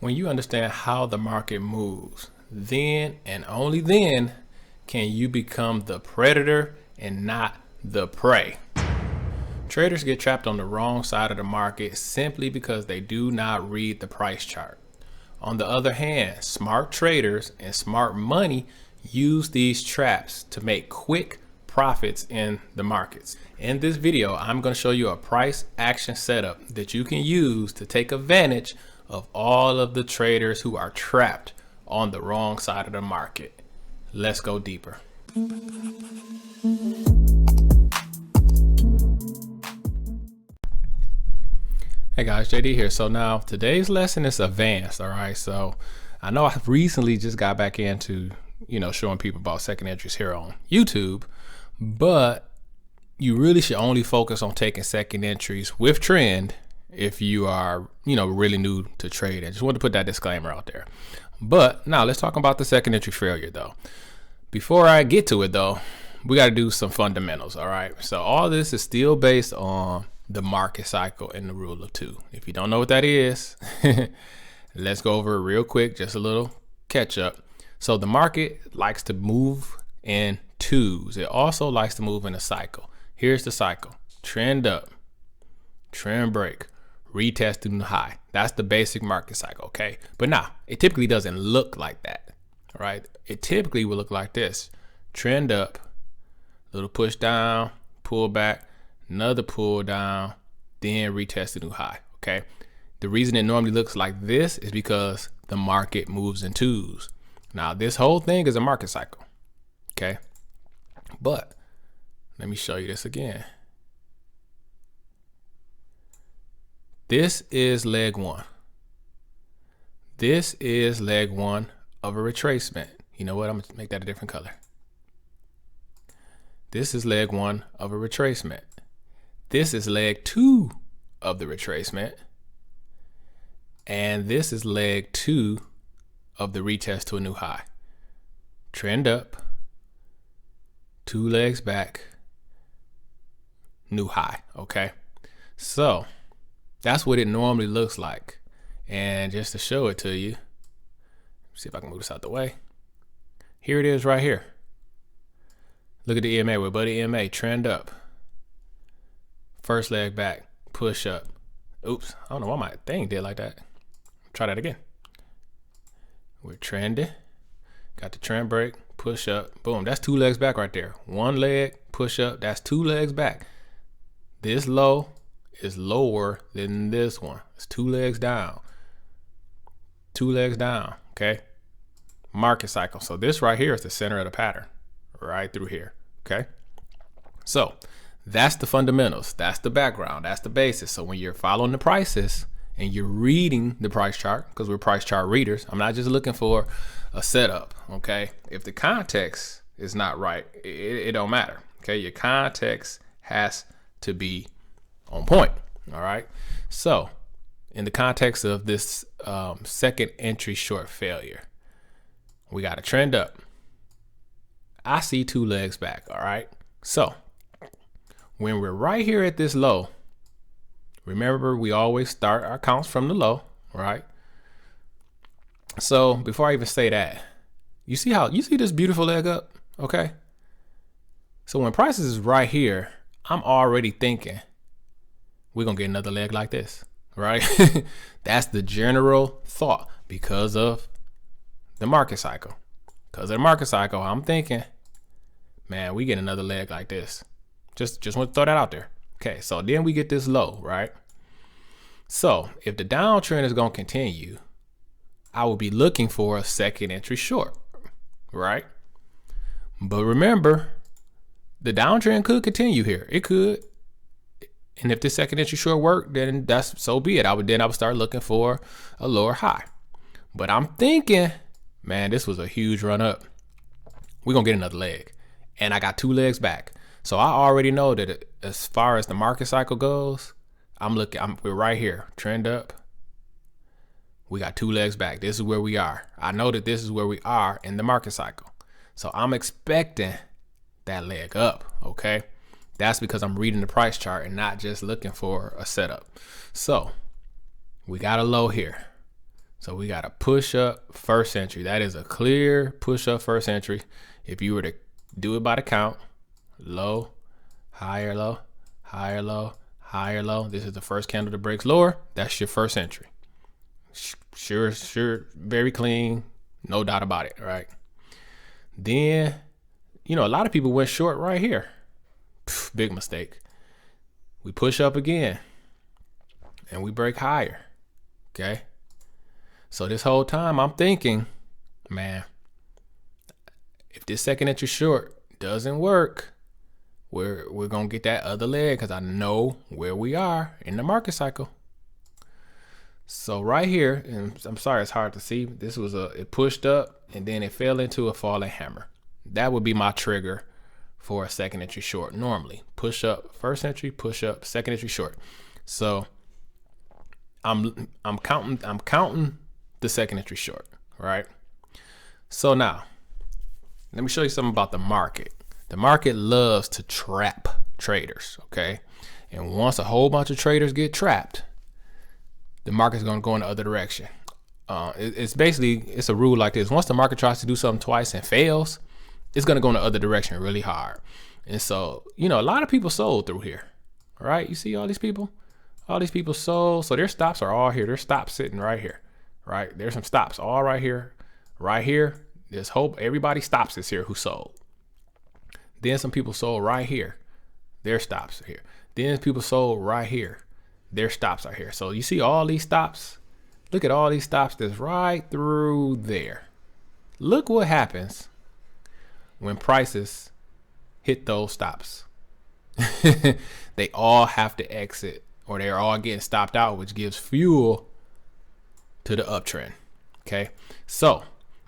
When you understand how the market moves, then and only then can you become the predator and not the prey. Traders get trapped on the wrong side of the market simply because they do not read the price chart. On the other hand, smart traders and smart money use these traps to make quick profits in the markets. In this video, I'm going to show you a price action setup that you can use to take advantage of all of the traders who are trapped on the wrong side of the market. Let's go deeper. Hey guys, JD here. So now today's lesson is advanced. All right. So I know I recently just got back into, showing people about second entries here on YouTube, but you really should only focus on taking second entries with trend if you are, really new to trade. I just want to put that disclaimer out there. But now let's talk about the second entry failure though. Before I get to it though, we got to do some fundamentals. All right. So all this is still based on the market cycle and the rule of two. If you don't know what that is, let's go over it real quick. Just a little catch up. So the market likes to move in twos. It also likes to move in a cycle. Here's the cycle: trend up, trend break, retest to new high. That's the basic market cycle. Okay. But now it typically doesn't look like that. Right. It typically will look like this: trend up, little push down, pull back, another pull down, then retest the new high. Okay. The reason it normally looks like this is because the market moves in twos. Now this whole thing is a market cycle. Okay. But let me show you this again. This is leg one. This is leg one of a retracement. You know what? I'm gonna make that a different color. This is leg one of a retracement. This is leg two of the retracement. And this is leg two of the retest to a new high. Trend up, two legs back, new high. Okay. So that's what it normally looks like. And just to show it to you, see if I can move this out the way. Here it is right here. Look at the EMA with Buddy EMA, trend up. First leg back, push up. Oops, I don't know why my thing did like that. Try that again. We're trending. Got the trend break, push up. Boom, that's two legs back right there. One leg, push up, that's two legs back. This low is lower than this one. It's two legs down. Two legs down, okay? Market cycle. So this right here is the center of the pattern, right through here, okay? So that's the fundamentals. That's the background. That's the basis. So when you're following the prices and you're reading the price chart, because we're price chart readers, I'm not just looking for a setup. Okay. If the context is not right, it don't matter. Okay. Your context has to be on point. All right. So in the context of this second entry short failure, we got a trend up. I see two legs back. All right. So when we're right here at this low, remember we always start our counts from the low, right? So before I even say that, you see this beautiful leg up, okay? So when prices is right here, I'm already thinking we're gonna get another leg like this, right? That's the general thought because of the market cycle. Because of the market cycle, I'm thinking, man, we get another leg like this. Just want to throw that out there. Okay, so then we get this low, right? So if the downtrend is going to continue, I will be looking for a second entry short, right? But remember, the downtrend could continue here. It could. And if this second entry short worked, then that's so be it. I would start looking for a lower high. But I'm thinking, man, this was a huge run up. We're going to get another leg. And I got two legs back. So I already know that as far as the market cycle goes, we're right here, trend up. We got two legs back. This is where we are. I know that this is where we are in the market cycle. So I'm expecting that leg up. Okay. That's because I'm reading the price chart and not just looking for a setup. So we got a low here. So we got a push up first entry. That is a clear push up first entry. If you were to do it by the count, low, higher, low, higher, low, higher, low. This is the first candle that breaks lower. That's your first entry. Sure, very clean, no doubt about it, right? Then, you know, a lot of people went short right here. Big mistake. We push up again and we break higher, okay? So this whole time I'm thinking, man, if this second entry short doesn't work, we're gonna get that other leg, because I know where we are in the market cycle. So right here, and I'm sorry it's hard to see, this was it pushed up and then it fell into a falling hammer. That would be my trigger for a second entry short. Normally push up first entry, push up second entry short. So I'm counting the second entry short, right? So now let me show you something about the market. The market loves to trap traders, okay? And once a whole bunch of traders get trapped, the market's gonna go in the other direction. It's a rule like this. Once the market tries to do something twice and fails, it's gonna go in the other direction really hard. And so, you know, a lot of people sold through here, right? You see all these people sold. So their stops are all here. Their stops sitting right here, right? There's some stops all right here, right here. There's hope. Everybody stops is here who sold. Then some people sold right here. Their stops are here. Then people sold right here. Their stops are here. So you see all these stops? Look at all these stops that's right through there. Look what happens when prices hit those stops. They all have to exit, or they're all getting stopped out, which gives fuel to the uptrend. Okay. So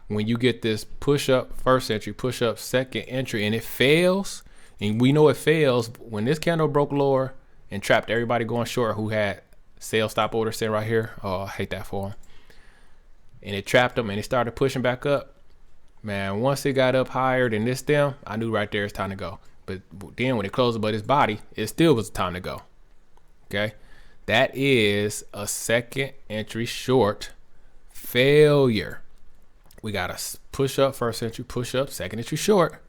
when you get this push up first entry, push up second entry, and it fails, and we know it fails when this candle broke lower and trapped everybody going short who had sell stop order sitting right here. Oh, I hate that for them. And it trapped them and it started pushing back up. Man, once it got up higher than this stem, I knew right there it's time to go. But then when it closed above this body, it still was time to go. Okay. That is a second entry short failure. We got a push up first entry, push up second entry short.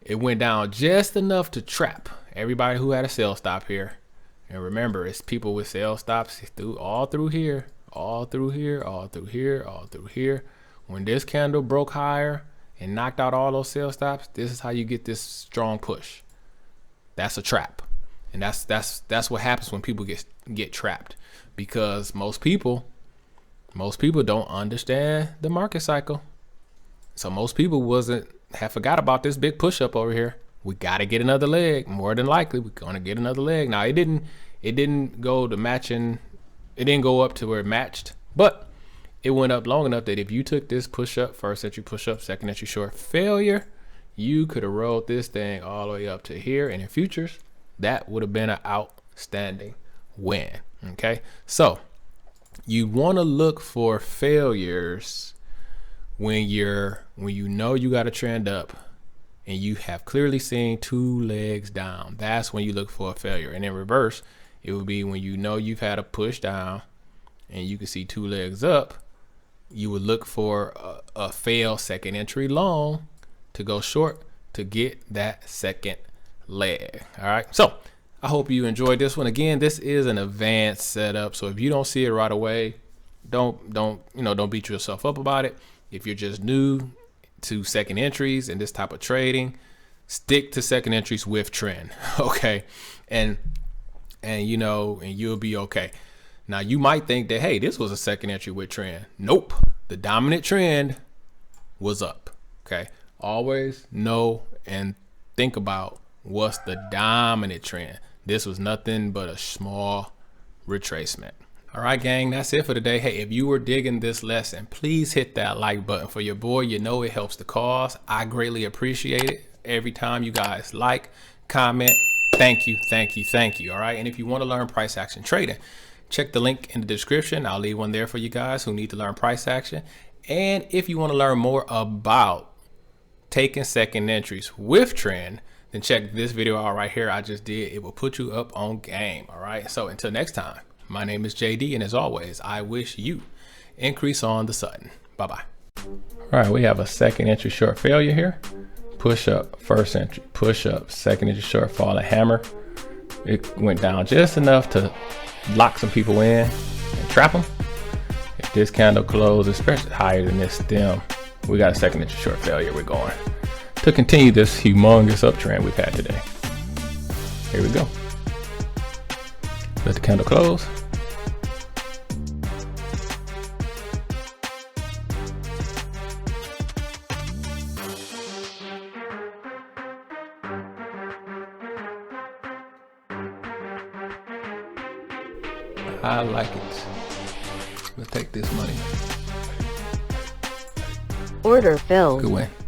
It went down just enough to trap everybody who had a sell stop here. And remember, it's people with sell stops all through here, all through here, all through here, all through here. When this candle broke higher and knocked out all those sell stops, this is how you get this strong push. That's a trap. And that's what happens when people get trapped, because most people don't understand the market cycle. So most people have forgot about this big push up over here. We got to get another leg. More than likely, we're going to get another leg. Now, it didn't go to matching. It didn't go up to where it matched, but it went up long enough that if you took this push up, first entry push up, second entry short failure, you could have rolled this thing all the way up to here. And in futures, that would have been an outstanding win. Okay. So you want to look for failures when you know you got a trend up and you have clearly seen two legs down. That's when you look for a failure. And in reverse, it would be when you know you've had a push down and you can see two legs up. You would look for a failed second entry long to go short to get that second leg. All right. So I hope you enjoyed this one. Again, this is an advanced setup. So if you don't see it right away, don't beat yourself up about it. If you're just new to second entries and this type of trading, stick to second entries with trend. Okay. And you'll be okay. Now you might think that, hey, this was a second entry with trend. Nope. The dominant trend was up. Okay. Always know and think about what's the dominant trend. This was nothing but a small retracement. All right, gang, that's it for today. Hey, if you were digging this lesson, please hit that like button for your boy. You know it helps the cause. I greatly appreciate it. Every time you guys like, comment, thank you, thank you, thank you. All right. And if you want to learn price action trading, check the link in the description. I'll leave one there for you guys who need to learn price action. And if you want to learn more about taking second entries with trend, then check this video out right here I just did. It will put you up on game. All right. So until next time, my name is JD, and as always, I wish you increase on the Sutton. Bye-bye. All right, we have a second entry short failure here. Push up, first entry, push up, second entry short, falling hammer. It went down just enough to lock some people in and trap them. If this candle closes, especially higher than this stem, we got a second entry short failure. We're going to continue this humongous uptrend we've had today. Here we go. Let the candle close. I like it. Let's take this money. Order filled. Good win.